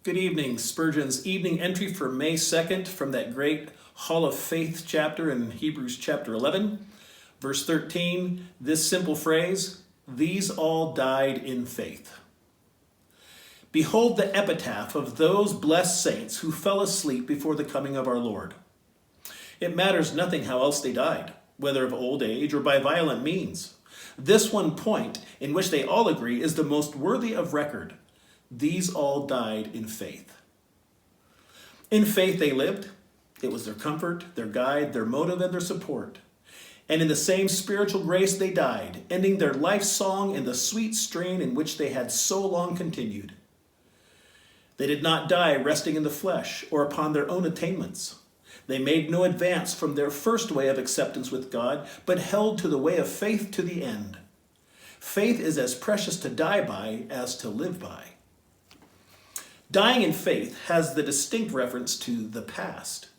Good evening. Spurgeon's evening entry for May 2nd from that great Hall of Faith chapter in Hebrews chapter 11. Verse 13, this simple phrase, these all died in faith. Behold the epitaph of those blessed saints who fell asleep before the coming of our Lord. It matters nothing how else they died, whether of old age or by violent means. This one point, in which they all agree, is the most worthy of record. These all died in faith. In faith they lived. It was their comfort, their guide, their motive, and their support. And in the same spiritual grace they died, ending their life song in the sweet strain in which they had so long continued. They did not die resting in the flesh or upon their own attainments. They made no advance from their first way of acceptance with God, but held to the way of faith to the end. Faith is as precious to die by as to live by. Dying in faith has the distinct reference to the past.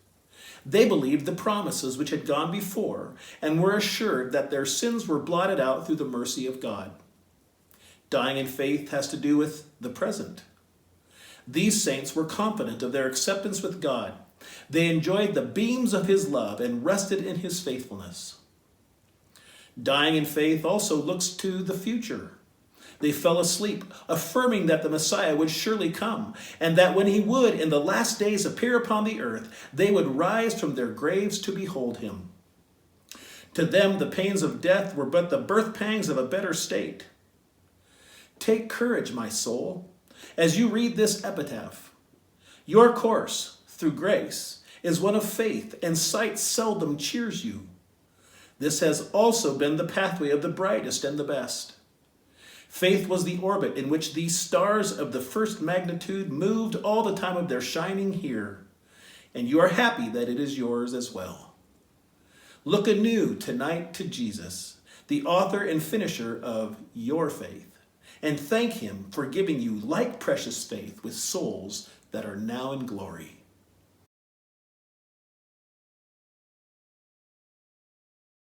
They believed the promises which had gone before and were assured that their sins were blotted out through the mercy of God. Dying in faith has to do with the present. These saints were confident of their acceptance with God. They enjoyed the beams of his love and rested in his faithfulness. Dying in faith also looks to the future. They fell asleep, affirming that the Messiah would surely come, and that when he would in the last days appear upon the earth, they would rise from their graves to behold him. To them, the pains of death were but the birth pangs of a better state. Take courage, my soul, as you read this epitaph. Your course, through grace, is one of faith, and sight seldom cheers you. This has also been the pathway of the brightest and the best. Faith was the orbit in which these stars of the first magnitude moved all the time of their shining here, and you are happy that it is yours as well. Look anew tonight to Jesus, the author and finisher of your faith, and thank him for giving you like precious faith with souls that are now in glory.